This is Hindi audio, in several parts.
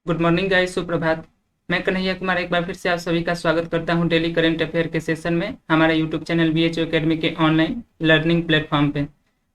गुड मॉर्निंग गाइस, सुप्रभात। मैं कन्हैया कुमार एक बार फिर से आप सभी का स्वागत करता हूं डेली करंट अफेयर के सेशन में हमारे यूट्यूब चैनल बीएचयू एकेडमी के ऑनलाइन लर्निंग प्लेटफॉर्म पे।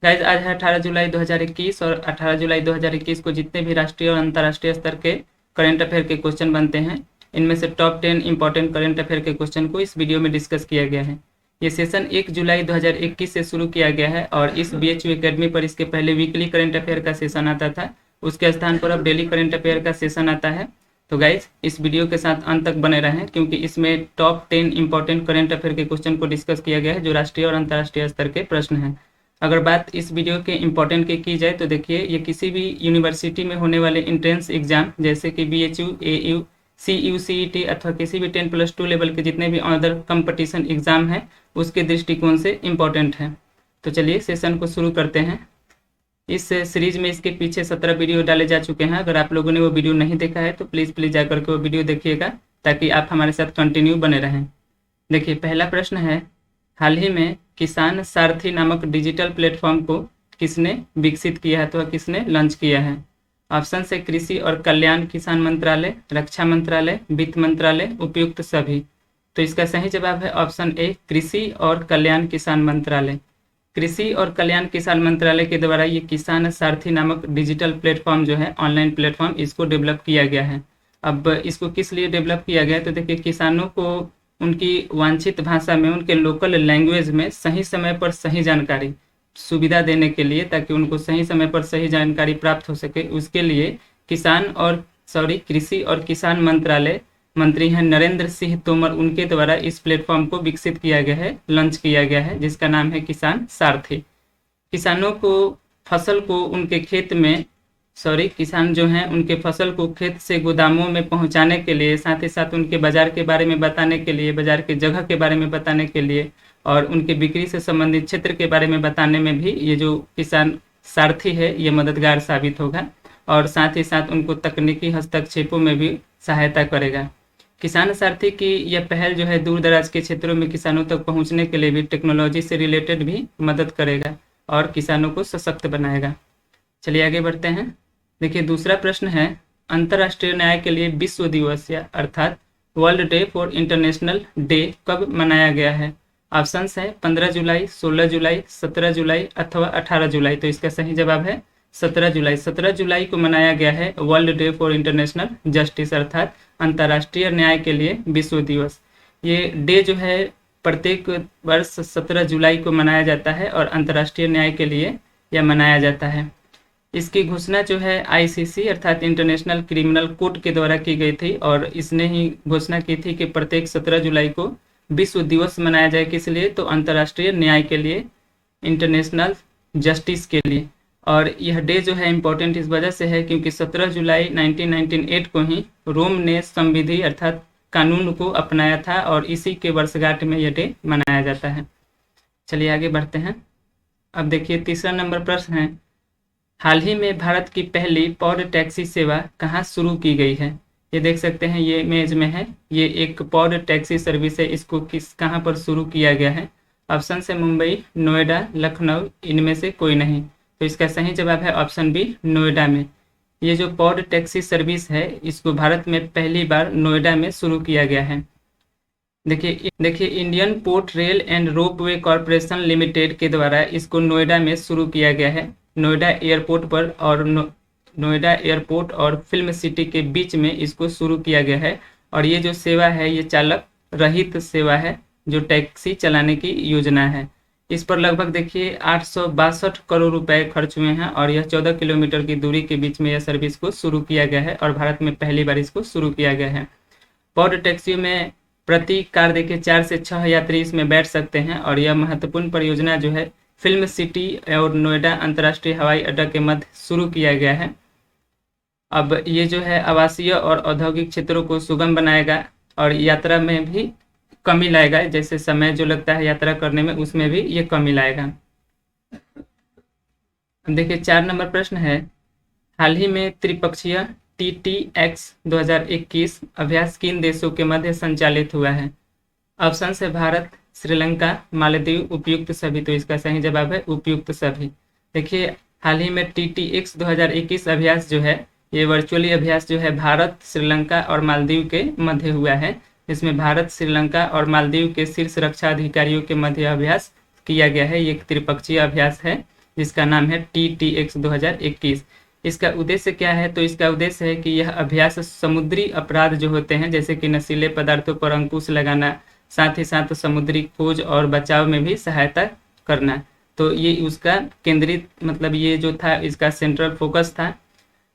गाइस, आज है 18 जुलाई 2021 और 18 जुलाई 2021 को जितने भी राष्ट्रीय और अंतर्राष्ट्रीय स्तर के करंट अफेयर के क्वेश्चन बनते हैं, इनमें से टॉप 10 इंपॉर्टेंट करंट अफेयर के क्वेश्चन को इस वीडियो में डिस्कस किया गया है। ये सेशन 1 जुलाई 2021 से शुरू किया गया है और इस बीएचयू एकेडमी पर इसके पहले वीकली करंट अफेयर का सेशन आता था, उसके स्थान पर अब डेली करंट अफेयर का सेशन आता है। तो गाइज, इस वीडियो के साथ अंत तक बने रहें क्योंकि इसमें टॉप 10 इंपॉर्टेंट करंट अफेयर के क्वेश्चन को डिस्कस किया गया है जो राष्ट्रीय और अंतर्राष्ट्रीय स्तर के प्रश्न हैं। अगर बात इस वीडियो के इंपॉर्टेंट की जाए तो देखिए, ये किसी भी यूनिवर्सिटी में होने वाले इंट्रेंस एग्जाम जैसे कि बीएचयू, एयू, सीयू, सीईटी अथवा किसी भी 10+2 लेवल के जितने भी अदर कंपटीशन एग्जाम हैं उसके दृष्टिकोण से इम्पोर्टेंट है। तो चलिए सेशन को शुरू करते हैं। इस सीरीज में इसके पीछे 17 वीडियो डाले जा चुके हैं। अगर आप लोगों ने वो वीडियो नहीं देखा है तो प्लीज़ जाकर के वो वीडियो देखिएगा ताकि आप हमारे साथ कंटिन्यू बने रहें। देखिए, पहला प्रश्न है, हाल ही में किसान सारथी नामक डिजिटल प्लेटफॉर्म को किसने विकसित किया है, तो किसने लॉन्च किया है? ऑप्शन है कृषि और कल्याण किसान मंत्रालय, रक्षा मंत्रालय, वित्त मंत्रालय, उपयुक्त सभी। तो इसका सही जवाब है ऑप्शन ए, कृषि और कल्याण किसान मंत्रालय। कृषि और कल्याण किसान मंत्रालय के द्वारा ये किसान सारथी नामक डिजिटल प्लेटफॉर्म जो है, ऑनलाइन प्लेटफॉर्म, इसको डेवलप किया गया है। अब इसको किस लिए डेवलप किया गया है तो देखिए, किसानों को उनकी वांछित भाषा में, उनके लोकल लैंग्वेज में सही समय पर सही जानकारी सुविधा देने के लिए, ताकि उनको सही समय पर सही जानकारी प्राप्त हो सके, उसके लिए कृषि और किसान मंत्रालय मंत्री हैं नरेंद्र सिंह तोमर, उनके द्वारा इस प्लेटफॉर्म को विकसित किया गया है, लॉन्च किया गया है, जिसका नाम है किसान सारथी। किसानों को फसल को उनके खेत में किसान जो हैं उनके फसल को खेत से गोदामों में पहुंचाने के लिए, साथ ही साथ उनके बाजार के बारे में बताने के लिए, बाजार के जगह के बारे में बताने के लिए और उनके बिक्री से संबंधित क्षेत्र के बारे में बताने में भी ये जो किसान सारथी है ये मददगार साबित होगा और साथ ही साथ उनको तकनीकी हस्तक्षेपों में भी सहायता करेगा। किसान सारथी की यह पहल जो है दूर दराज के क्षेत्रों में किसानों तक पहुंचने के लिए भी टेक्नोलॉजी से रिलेटेड भी मदद करेगा और किसानों को सशक्त बनाएगा। चलिए आगे बढ़ते हैं। देखिए, दूसरा प्रश्न है, अंतर्राष्ट्रीय न्याय के लिए विश्व दिवस या अर्थात world day for international day कब मनाया गया है? ऑप्शन है 15 जुलाई, 16 जुलाई, 17 जुलाई अथवा 18 जुलाई। तो इसका सही जवाब है 17 जुलाई। 17 जुलाई को मनाया गया है world day for international justice अर्थात अंतर्राष्ट्रीय न्याय के लिए विश्व दिवस। ये डे जो है प्रत्येक वर्ष 17 जुलाई को मनाया जाता है और अंतर्राष्ट्रीय न्याय के लिए यह मनाया जाता है। इसकी घोषणा जो है आईसीसी अर्थात इंटरनेशनल क्रिमिनल कोर्ट के द्वारा की गई थी और इसने ही घोषणा की थी कि प्रत्येक 17 जुलाई को विश्व दिवस मनाया जाए। किस लिए? तो अंतर्राष्ट्रीय न्याय के लिए, इंटरनेशनल जस्टिस के लिए। और यह डे जो है इम्पोर्टेंट इस वजह से है क्योंकि 17 जुलाई 1998 को ही रोम ने संविधि अर्थात कानून को अपनाया था और इसी के वर्षगांठ में यह डे मनाया जाता है। चलिए आगे बढ़ते हैं। अब देखिए, तीसरा नंबर प्रश्न है, हाल ही में भारत की पहली पॉड टैक्सी सेवा कहाँ शुरू की गई है? ये देख सकते हैं, ये इमेज में है, ये एक पॉड टैक्सी सर्विस है। इसको कहाँ पर शुरू किया गया है? ऑप्शन है मुंबई, नोएडा, लखनऊ, इनमें से कोई नहीं। तो इसका सही जवाब है ऑप्शन बी, नोएडा में। ये जो पॉड टैक्सी सर्विस है इसको भारत में पहली बार नोएडा में शुरू किया गया है। देखिए, Indian port rail and ropeway corporation limited के द्वारा इसको नोएडा में शुरू किया गया है, नोएडा एयरपोर्ट पर। और नोएडा एयरपोर्ट और फिल्म सिटी के बीच में इसको शुरू किया गया है। और ये जो सेवा है ये चालक रहित सेवा है, जो टैक्सी चलाने की योजना है। इस पर लगभग देखिए 862 करोड़ रुपए खर्च हुए हैं और यह 14 किलोमीटर की दूरी के बीच में यह सर्विस को शुरू किया गया है और भारत में पहली बार इसको शुरू किया गया है। पॉड टैक्सी में प्रति कार देखिए 4 से 6 यात्री इसमें बैठ सकते हैं और यह महत्वपूर्ण परियोजना जो है फिल्म सिटी और नोएडा अंतर्राष्ट्रीय हवाई अड्डा के मध्य शुरू किया गया है। अब ये जो है आवासीय और औद्योगिक क्षेत्रों को सुगम बनाएगा और यात्रा में भी कमी लाएगा, जैसे समय जो लगता है यात्रा करने में उसमें भी ये कमी लाएगा। देखिए, 4 नंबर प्रश्न है, हाल ही में त्रिपक्षीय TTX 2021 अभ्यास किन देशों के मध्य संचालित हुआ है? ऑप्शन है भारत, श्रीलंका, मालदीव, उपयुक्त सभी। तो इसका सही जवाब है उपयुक्त सभी। देखिए, हाल ही में TTX 2021 अभ्यास जो है ये वर्चुअली अभ्यास जो है भारत, श्रीलंका और मालदीव के मध्य हुआ है। इसमें भारत, श्रीलंका और मालदीव के शीर्ष रक्षा अधिकारियों के मध्य अभ्यास किया गया है। ये एक त्रिपक्षीय अभ्यास है जिसका नाम है TTX 2021। इसका उद्देश्य क्या है? तो इसका उद्देश्य है कि यह अभ्यास समुद्री अपराध जो होते हैं, जैसे कि नशीले पदार्थों पर अंकुश लगाना, साथ ही साथ समुद्री खोज और बचाव में भी सहायता करना। तो ये उसका केंद्रित मतलब ये जो था इसका सेंट्रल फोकस था।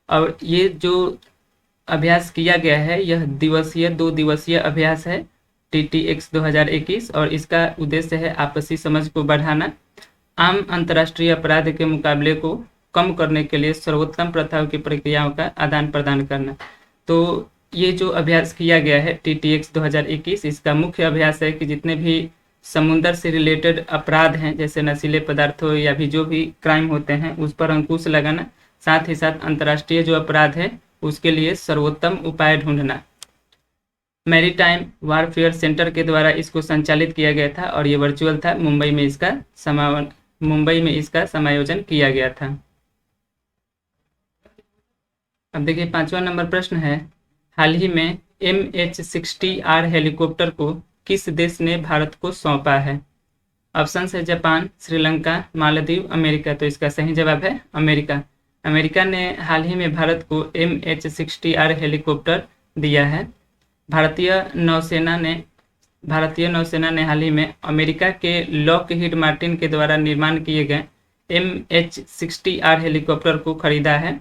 और ये जो अभ्यास किया गया है यह 2 दिवसीय अभ्यास है TTX 2021 और इसका उद्देश्य है आपसी समझ को बढ़ाना, आम अंतर्राष्ट्रीय अपराध के मुकाबले को कम करने के लिए सर्वोत्तम प्रथाओं की प्रक्रियाओं का आदान प्रदान करना। तो ये जो अभ्यास किया गया है TTX 2021, इसका मुख्य अभ्यास है कि जितने भी समुद्र से रिलेटेड अपराध हैं, जैसे नशीले पदार्थों या भी जो भी क्राइम होते हैं, उस पर अंकुश लगाना, साथ ही साथ अंतर्राष्ट्रीय जो अपराध है उसके लिए सर्वोत्तम उपाय ढूंढना। मैरीटाइम वारफेयर सेंटर के द्वारा इसको संचालित किया गया था और ये वर्चुअल था। मुंबई में इसका समायोजन किया गया था। अब देखिए 5वां नंबर प्रश्न है, हाल ही में MH-60R हेलीकॉप्टर को किस देश ने भारत को सौंपा है? ऑप्शन है जापान, श्रीलंका, मालदीव, अमेरिका। तो इसका सही जवाब है अमेरिका। अमेरिका ने हाल ही में भारत को MH-60R हेलीकॉप्टर दिया है। भारतीय नौसेना ने हाल ही में अमेरिका के लॉकहीड मार्टिन के द्वारा निर्माण किए गए MH-60R हेलीकॉप्टर को खरीदा है।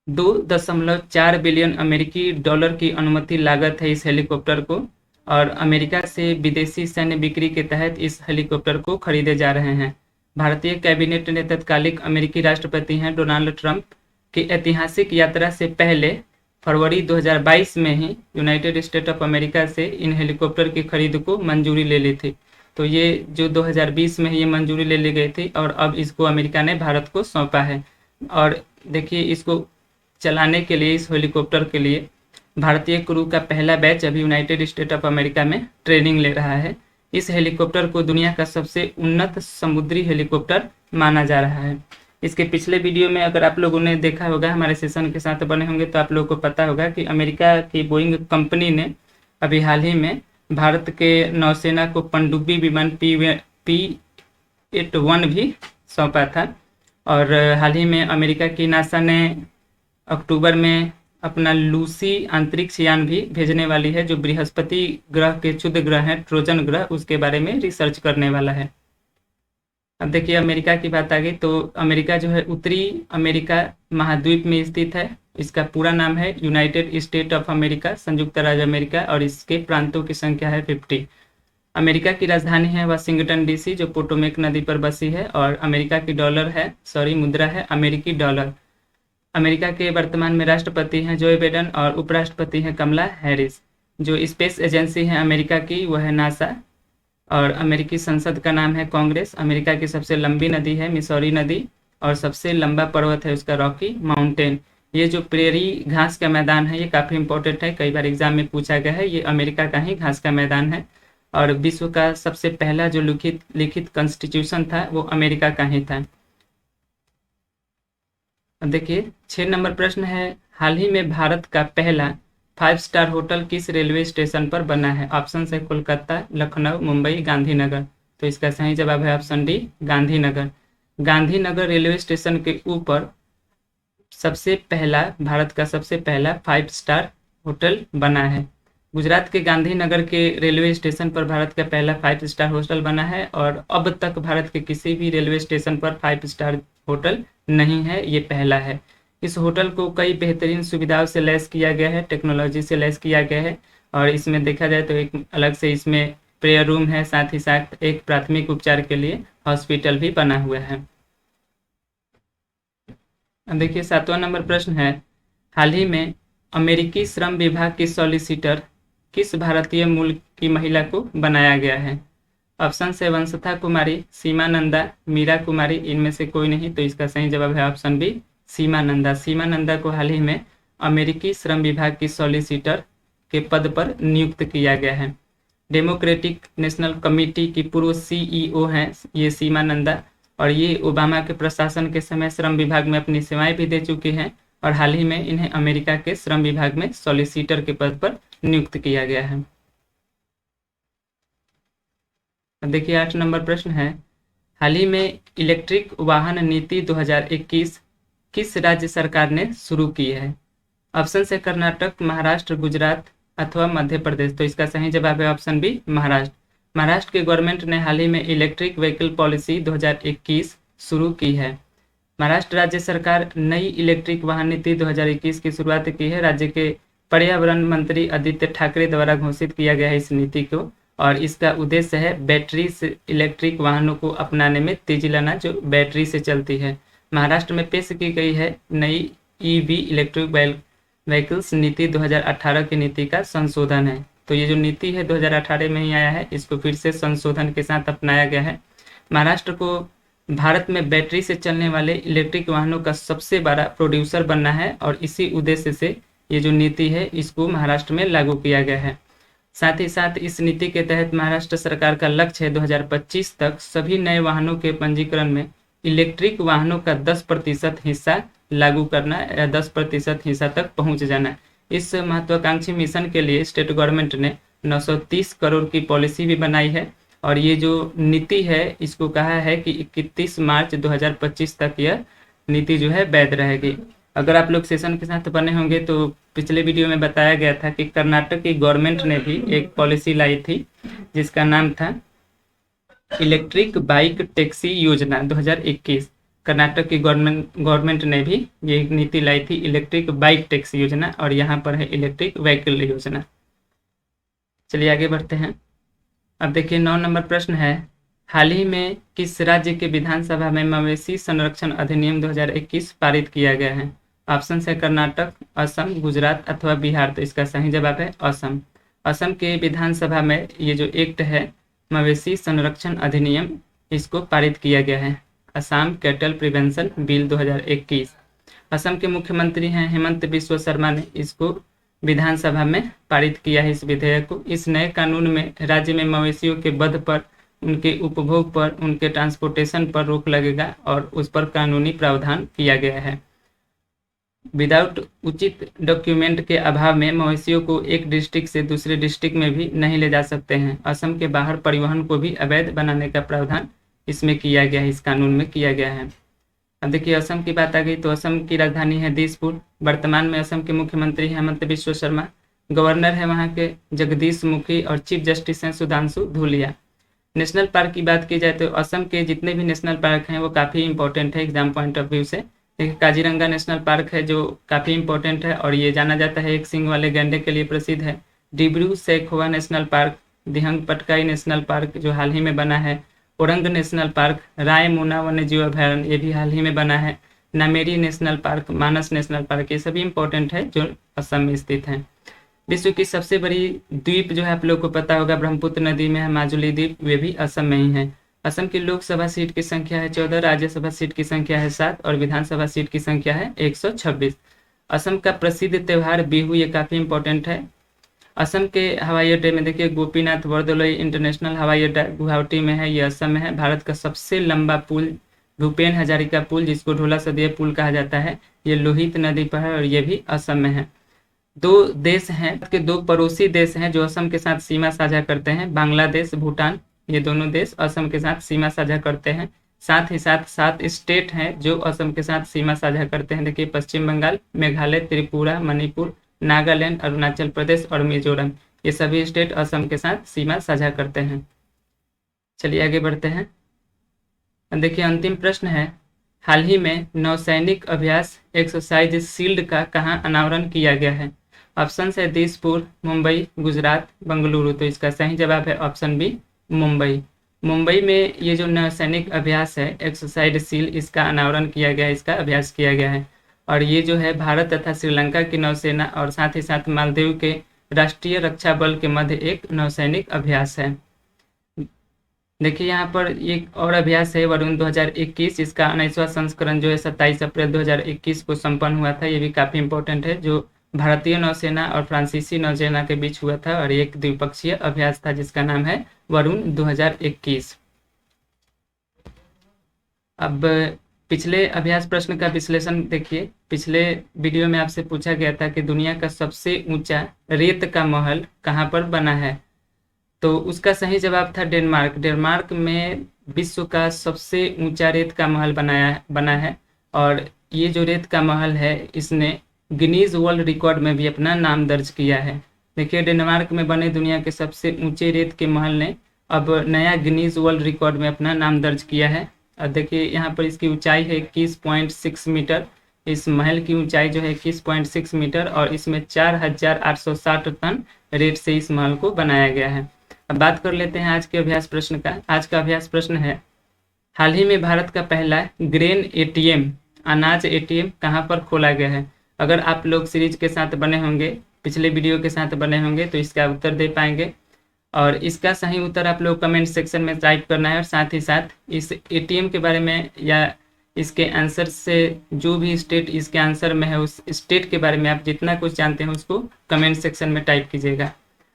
2.4 बिलियन अमेरिकी डॉलर की अनुमति लागत है इस हेलीकॉप्टर को और अमेरिका से विदेशी सैन्य बिक्री के तहत इस हेलीकॉप्टर को खरीदे जा रहे हैं। भारतीय कैबिनेट ने तत्कालिक अमेरिकी राष्ट्रपति हैं डोनाल्ड ट्रंप की ऐतिहासिक यात्रा से पहले फरवरी 2022 में ही यूनाइटेड स्टेट ऑफ अमेरिका से इन हेलीकॉप्टर की खरीद को मंजूरी ले ली थी। तो ये जो 2020 में ये मंजूरी ले ली गई थी और अब इसको अमेरिका ने भारत को सौंपा है। और देखिए इसको चलाने के लिए, इस हेलीकॉप्टर के लिए भारतीय क्रू का पहला बैच अभी यूनाइटेड स्टेट ऑफ अमेरिका में ट्रेनिंग ले रहा है। इस हेलीकॉप्टर को दुनिया का सबसे उन्नत समुद्री हेलीकॉप्टर माना जा रहा है। इसके पिछले वीडियो में अगर आप लोगों ने देखा होगा, हमारे सेशन के साथ बने होंगे, तो आप लोगों को पता होगा कि अमेरिका की बोइंग कंपनी ने अभी हाल ही में भारत के नौसेना को पनडुब्बी विमान P-81 भी सौंपा था। और हाल ही में अमेरिका की नासा ने अक्टूबर में अपना लूसी अंतरिक्ष यान भी भेजने वाली है, जो बृहस्पति ग्रह के क्षुद्र ग्रह है, ट्रोजन ग्रह, उसके बारे में रिसर्च करने वाला है। अब देखिए अमेरिका की बात आ गई तो अमेरिका जो है उत्तरी अमेरिका महाद्वीप में स्थित है। इसका पूरा नाम है यूनाइटेड स्टेट ऑफ अमेरिका, संयुक्त राज्य अमेरिका, और इसके प्रांतों की संख्या है 50। अमेरिका की राजधानी है वाशिंगटन DC, जो पोटोमेक नदी पर बसी है, और अमेरिका की मुद्रा है अमेरिकी डॉलर। अमेरिका के वर्तमान में राष्ट्रपति हैं जो बाइडेन और उपराष्ट्रपति हैं कमला हैरिस। जो स्पेस एजेंसी है अमेरिका की वह है नासा, और अमेरिकी संसद का नाम है कांग्रेस। अमेरिका की सबसे लंबी नदी है मिसौरी नदी, और सबसे लंबा पर्वत है उसका रॉकी माउंटेन। ये जो प्रेरी घास का मैदान है ये काफ़ी इंपॉर्टेंट है, कई बार एग्जाम में पूछा गया है। ये अमेरिका का ही घास का मैदान है, और विश्व का सबसे पहला जो लिखित कॉन्स्टिट्यूशन था वो अमेरिका का ही था। अब देखिए 6 नंबर प्रश्न है, हाल ही में भारत का पहला 5 स्टार होटल किस रेलवे स्टेशन पर बना है? ऑप्शन है कोलकाता, लखनऊ, मुंबई, गांधीनगर। तो इसका सही जवाब है option D, Gandhinagar. Gandhinagar railway station के ऊपर भारत का सबसे पहला 5 स्टार होटल बना है। गुजरात के गांधीनगर के रेलवे स्टेशन पर भारत का पहला 5 स्टार होटल बना है, और अब तक भारत के किसी भी रेलवे स्टेशन पर 5 स्टार होटल नहीं है, ये पहला है। इस होटल को कई बेहतरीन सुविधाओं से लैस किया गया है, टेक्नोलॉजी से लैस किया गया है, और इसमें देखा जाए तो एक अलग से इसमें प्रेयर रूम है, साथ ही साथ एक प्राथमिक उपचार के लिए हॉस्पिटल भी बना हुआ है। अब देखिए 7वां नंबर प्रश्न है, हाल ही में अमेरिकी श्रम विभाग की सॉलिसिटर किस भारतीय मूल की महिला को बनाया गया है? ऑप्शन है वंशथा कुमारी, सीमा नंदा, मीरा कुमारी, इनमें से कोई नहीं। तो इसका सही जवाब है ऑप्शन बी, सीमा नंदा। सीमा नंदा को हाल ही में अमेरिकी श्रम विभाग की सॉलिसिटर के पद पर नियुक्त किया गया है। डेमोक्रेटिक नेशनल कमेटी की पूर्व CEO हैं ये सीमा नंदा, और ये ओबामा के प्रशासन के समय श्रम विभाग में अपनी सेवाएं भी दे चुकी हैं, और हाल ही में इन्हें अमेरिका के श्रम विभाग में सॉलिसिटर के पद पर नियुक्त किया गया है। देखिए 8 नंबर प्रश्न है, हाल ही में इलेक्ट्रिक वाहन नीति 2021 किस राज्य सरकार ने शुरू की है? ऑप्शन है कर्नाटक, महाराष्ट्र, गुजरात अथवा मध्य प्रदेश। तो इसका सही जवाब है ऑप्शन बी, महाराष्ट्र। महाराष्ट्र के गवर्नमेंट ने हाल ही में इलेक्ट्रिक व्हीकल पॉलिसी 2021 शुरू की है। महाराष्ट्र राज्य सरकार नई इलेक्ट्रिक वाहन नीति 2021 की शुरुआत की है। राज्य के पर्यावरण मंत्री आदित्य ठाकरे द्वारा घोषित किया गया है इस नीति को, और इसका उद्देश्य है बैटरी से इलेक्ट्रिक वाहनों को अपनाने में तेजी लाना जो बैटरी से चलती है। महाराष्ट्र में पेश की गई है नई ईवी इलेक्ट्रिक व्हीकल्स नीति 2018 की नीति का संशोधन है। तो ये जो नीति है 2018 में ही आया है, इसको फिर से संशोधन के साथ अपनाया गया है। महाराष्ट्र को भारत में बैटरी से चलने वाले इलेक्ट्रिक वाहनों का सबसे बड़ा प्रोड्यूसर बनना है, और इसी उद्देश्य से ये जो नीति है इसको महाराष्ट्र में लागू किया गया है। साथ ही साथ इस नीति के तहत महाराष्ट्र सरकार का लक्ष्य है 2025 तक सभी नए वाहनों के पंजीकरण में इलेक्ट्रिक वाहनों का 10% हिस्सा लागू करना या 10% हिस्सा तक पहुंच जाना। इस महत्वाकांक्षी मिशन के लिए स्टेट गवर्नमेंट ने 930 करोड़ की पॉलिसी भी बनाई है, और ये जो नीति है इसको कहा है कि 31 मार्च 2025 तक यह नीति जो है वैध रहेगी। अगर आप लोग सेशन के साथ बने होंगे तो पिछले वीडियो में बताया गया था कि कर्नाटक की गवर्नमेंट ने भी एक पॉलिसी लाई थी जिसका नाम था इलेक्ट्रिक बाइक टैक्सी योजना 2021। कर्नाटक की गवर्नमेंट ने भी ये नीति लाई थी इलेक्ट्रिक बाइक टैक्सी योजना, और यहाँ पर है इलेक्ट्रिक व्हीकल योजना। चलिए आगे बढ़ते हैं। अब देखिए 9 नंबर प्रश्न है, हाल ही में किस राज्य के विधानसभा में मवेशी संरक्षण अधिनियम 2021 पारित किया गया है? ऑप्शन है कर्नाटक, असम, गुजरात अथवा बिहार। तो इसका सही जवाब है असम। असम के विधानसभा में ये जो एक्ट है मवेशी संरक्षण अधिनियम, इसको पारित किया गया है, Assam cattle prevention bill 2021। Assam के मुख्यमंत्री हैं हेमंत बिस्वा शर्मा ने इसको विधानसभा में पारित किया है इस विधेयक को। इस नए कानून में राज्य में मवेशियों के वध पर, उनके उपभोग पर, उनके ट्रांसपोर्टेशन पर रोक लगेगा, और उस पर कानूनी प्रावधान किया गया है। विदाउट उचित डॉक्यूमेंट के अभाव में मवेशियों को एक डिस्ट्रिक्ट से दूसरे डिस्ट्रिक्ट में भी नहीं ले जा सकते हैं। असम के बाहर परिवहन को भी अवैध बनाने का प्रावधान इसमें किया गया है, इस कानून में किया गया है। अब देखिए असम की बात आ गई तो असम की राजधानी है दिसपुर। वर्तमान में असम के मुख्यमंत्री हेमंत बिस्वा शर्मा, गवर्नर है वहाँ के जगदीश मुखी, और चीफ जस्टिस हैं सुधांशु धूलिया। नेशनल पार्क की बात की जाए तो असम के जितने भी नेशनल पार्क हैं वो काफ़ी इंपॉर्टेंट है एग्जाम पॉइंट ऑफ व्यू से। एक काजीरंगा नेशनल पार्क है जो काफ़ी इंपॉर्टेंट है, और ये जाना जाता है एक सिंग वाले गैंडे के लिए प्रसिद्ध है। Dibru Saikhowa national park, Dihang Patkai national park जो हाल ही में बना है, औरंग नेशनल पार्क, रायमोना वन्यजीव अभयारण्य ये भी हाल ही में बना है, नामेरी नेशनल पार्क, मानस नेशनल पार्क, ये सभी इंपॉर्टेंट है जो असम में स्थित हैं। विश्व की सबसे बड़ी द्वीप जो है आप लोग को पता होगा ब्रह्मपुत्र नदी में है माजुली द्वीप, वे भी असम में ही है। असम की लोकसभा सीट की संख्या है 14, राज्यसभा सीट की संख्या है 7 और विधानसभा सीट की संख्या है 126। असम का प्रसिद्ध त्यौहार बिहू ये काफ़ी इंपॉर्टेंट है। असम के हवाई अड्डे में देखिए गोपीनाथ बरदलोई इंटरनेशनल हवाई अड्डा गुवाहाटी में है, ये असम में है। भारत का सबसे लंबा पुल भूपेन हजारिका पुल, जिसको ढोला सदिया पुल कहा जाता है, ये लोहित नदी पर है और ये भी असम में है। दो देश हैं के दो पड़ोसी देश हैं जो असम के साथ सीमा साझा करते हैं, बांग्लादेश, भूटान, ये दोनों देश असम के साथ सीमा साझा करते हैं। साथ ही साथ 7 स्टेट हैं जो असम के साथ सीमा साझा करते हैं। देखिए पश्चिम बंगाल, मेघालय, त्रिपुरा, मणिपुर, नागालैंड, अरुणाचल प्रदेश और मिजोरम, ये सभी स्टेट असम के साथ सीमा साझा करते हैं। चलिए आगे बढ़ते हैं। देखिए अंतिम प्रश्न है, हाल ही में नौसैनिक अभ्यास एक्सरसाइज शील्ड का कहाँ अनावरण किया गया है? ऑप्शन है दिसपुर, मुंबई, गुजरात, बेंगलुरु। तो इसका सही जवाब है ऑप्शन बी, मुंबई। मुंबई में ये जो नौसैनिक अभ्यास है एक्सरसाइज शील्ड, इसका अनावरण किया गया है, इसका अभ्यास किया गया है। और ये जो है भारत तथा श्रीलंका की नौसेना और साथ ही साथ मालदीव के राष्ट्रीय रक्षा बल के मध्य एक नौसैनिक अभ्यास है। देखिए यहाँ पर एक और अभ्यास है वरुण 2021, इसका 19वां संस्करण जो है 27 अप्रैल 2021 को संपन्न हुआ था। ये भी काफ़ी इंपॉर्टेंट है, जो भारतीय नौसेना और फ्रांसीसी नौसेना के बीच हुआ था और एक द्विपक्षीय अभ्यास था जिसका नाम है वरुण 2021। अब पिछले अभ्यास प्रश्न का विश्लेषण देखिए। पिछले वीडियो में आपसे पूछा गया था कि दुनिया का सबसे ऊंचा रेत का महल कहाँ पर बना है, तो उसका सही जवाब था डेनमार्क। डेनमार्क में विश्व का सबसे ऊंचा रेत का महल बना है और ये जो रेत का महल है इसने गिनीज वर्ल्ड रिकॉर्ड में भी अपना नाम दर्ज किया है। देखिए, डेनमार्क में बने दुनिया के सबसे ऊंचे रेत के महल ने अब नया गिनीज वर्ल्ड रिकॉर्ड में अपना नाम दर्ज किया है। और देखिए यहाँ पर इसकी ऊंचाई है 21.6 मीटर। इस महल की ऊंचाई जो है 21.6 मीटर और इसमें 4,860 टन रेत से इस महल को बनाया गया है। अब बात कर लेते हैं आज के अभ्यास प्रश्न का। आज का अभ्यास प्रश्न है, हाल ही में भारत का पहला ग्रेन एटीएम अनाज एटीएम कहाँ पर खोला गया है। अगर आप लोग सीरीज के साथ बने होंगे, पिछले वीडियो के साथ बने होंगे, तो इसका उत्तर दे पाएंगे और इसका सही उत्तर आप लोग कमेंट सेक्शन में टाइप करना है। और साथ ही साथ इस एटीएम के बारे में या इसके आंसर से जो भी स्टेट इसके आंसर में है उस स्टेट के बारे में आप जितना कुछ जानते हैं उसको कमेंट सेक्शन में टाइप कीजिएगा।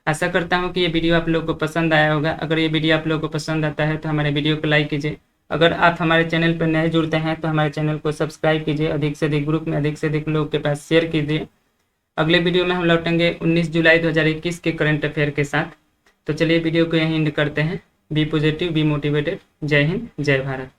आशा करता हूँ कि ये वीडियो आप लोग को पसंद आया होगा। अगर ये वीडियो आप लोग को पसंद आता है तो हमारे वीडियो को लाइक कीजिए। अगर आप हमारे चैनल पर नए जुड़ते हैं तो हमारे चैनल को सब्सक्राइब कीजिए। अधिक से अधिक ग्रुप में अधिक से अधिक लोगों के पास शेयर कीजिए। अगले वीडियो में हम लौटेंगे 19 जुलाई 2021 के करंट अफेयर के साथ। तो चलिए वीडियो को यहीं एंड करते हैं। Be positive, be motivated. जय हिंद, जय भारत।